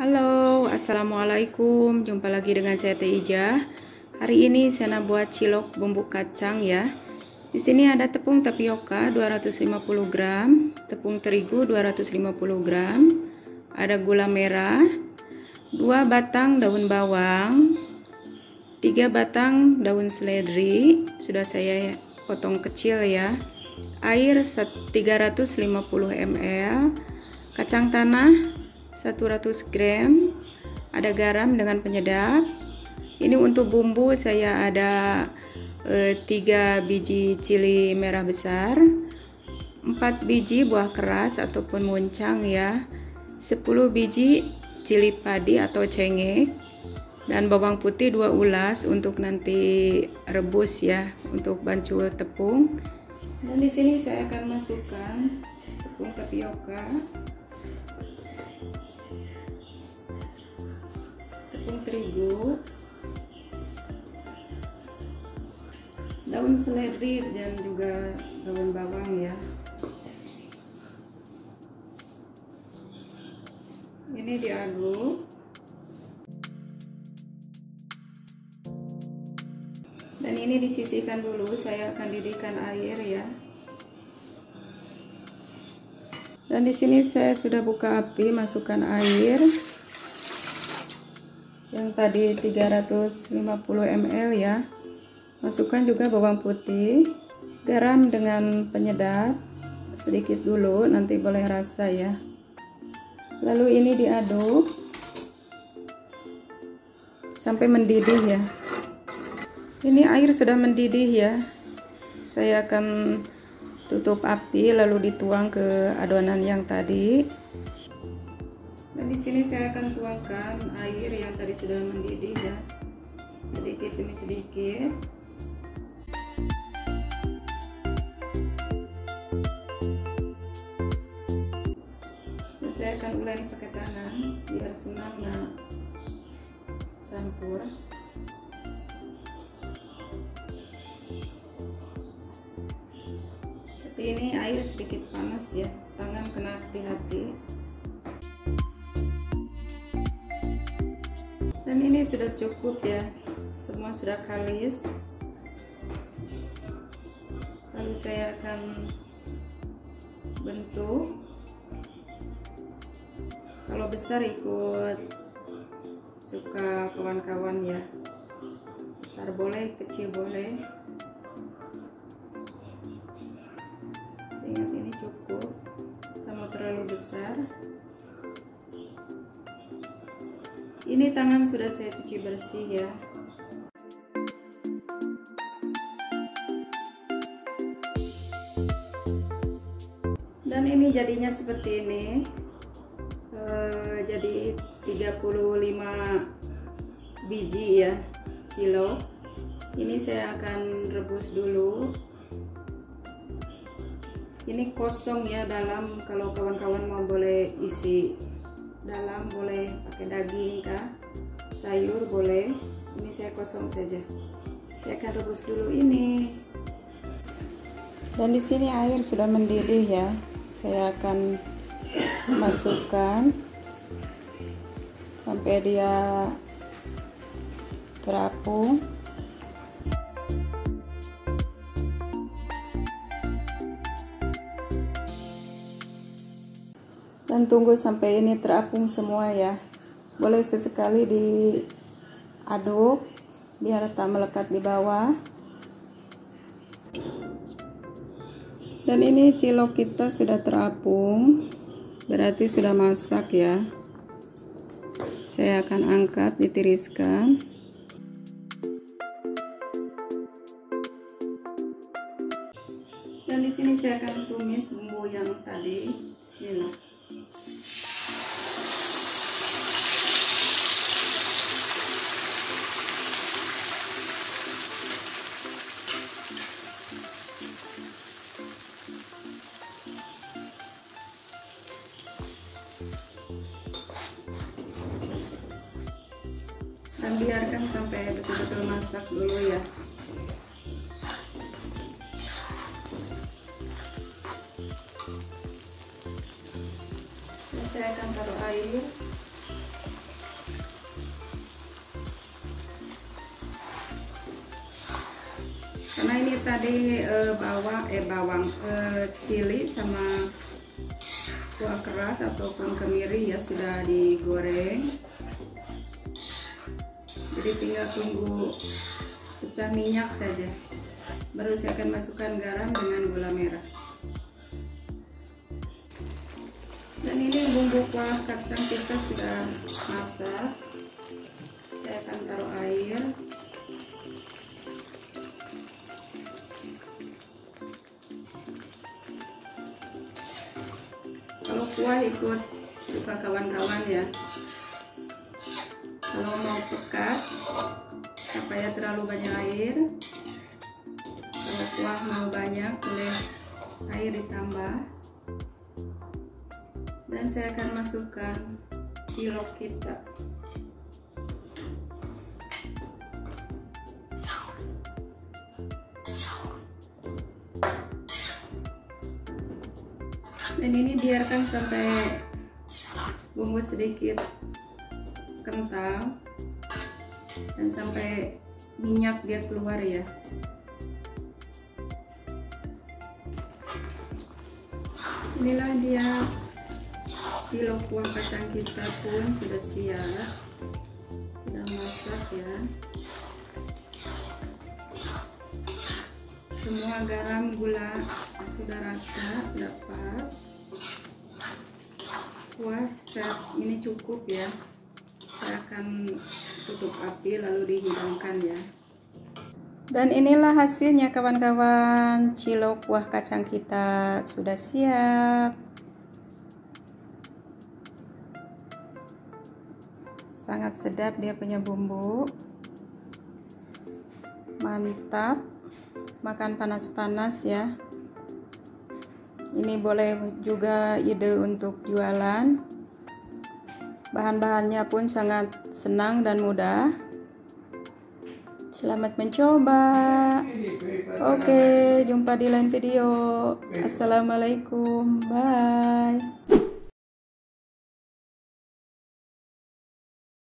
Halo, assalamualaikum. Jumpa lagi dengan saya Teh Ija. Hari ini saya nak buat cilok bumbu kacang ya. Di sini ada tepung tapioka 250 gram, tepung terigu 250 gram, ada gula merah, 2 batang daun bawang, 3 batang daun seledri, sudah saya potong kecil ya. Air 350 ml, kacang tanah 100 gram, ada garam dengan penyedap. Ini untuk bumbu saya ada 3 biji cili merah besar, 4 biji buah keras ataupun muncang ya, 10 biji cili padi atau cengek, dan bawang putih 2 ulas untuk nanti rebus ya, untuk bancu tepung. Dan di sini saya akan masukkan tepung tapioka, tepung terigu, daun seledri dan juga daun bawang ya. Ini diaduk. Dan ini disisihkan dulu, saya akan didihkan air ya. Dan di sini saya sudah buka api, masukkan air yang tadi 350 ml ya. Masukkan juga bawang putih, garam dengan penyedap sedikit dulu, nanti boleh rasa ya. Lalu ini diaduk sampai mendidih ya. Ini air sudah mendidih ya. Saya akan tutup api lalu dituang ke adonan yang tadi. Dan di sini saya akan tuangkan air yang tadi sudah mendidih ya. Sedikit demi sedikit. Dan saya akan uleni pakai tangan biar senang nak campur. Ini air sedikit panas ya, tangan kena hati-hati. Dan ini sudah cukup ya, semua sudah kalis. Lalu saya akan bentuk. Kalau besar ikut suka kawan-kawan ya, besar boleh, kecil boleh. Ingat ini cukup, tak mau terlalu besar. Ini tangan sudah saya cuci bersih ya. Dan ini jadinya seperti ini. Jadi 35 biji ya cilok. Ini saya akan rebus dulu. Ini kosong ya dalam, kalau kawan-kawan mau boleh isi dalam, boleh pakai daging kah, sayur boleh. Ini saya kosong saja. Saya akan rebus dulu ini. Dan di sini air sudah mendidih ya. Saya akan masukkan sampai dia terapung. Dan tunggu sampai ini terapung semua ya. Boleh sesekali diaduk biar tak melekat di bawah. Dan ini cilok kita sudah terapung, berarti sudah masak ya. Saya akan angkat, ditiriskan. Dan di sini saya akan tumis bumbu yang tadi. Bismillah. Dan biarkan sampai betul-betul masak dulu ya. Dan saya akan taruh air. Karena ini tadi bawang cili sama kuah keras ataupun kemiri ya sudah digoreng. Jadi tinggal tunggu pecah minyak saja. Baru saya akan masukkan garam dengan gula merah. Dan ini bumbu kuah kacang kita sudah masak. Saya akan taruh air. Kalau kuah ikut suka kawan-kawan ya. Kalau mau pekat, tak payah terlalu banyak air. Kalau kuah mau banyak, boleh air ditambah. Dan saya akan masukkan cilok kita. Dan ini biarkan sampai bumbu sedikit kental dan sampai minyak dia keluar ya. Inilah dia cilok kuah kacang kita pun sudah siap, sudah masak ya. Semua garam, gula sudah rasa, sudah pas. Wah, ini cukup ya. Saya akan tutup api lalu dihidangkan ya. Dan inilah hasilnya kawan-kawan, cilok kuah kacang kita sudah siap. Sangat sedap dia punya bumbu. Mantap. Makan panas-panas ya. Ini boleh juga ide untuk jualan. Bahan-bahannya pun sangat senang dan mudah. Selamat mencoba. Oke, jumpa di lain video. Assalamualaikum. Bye.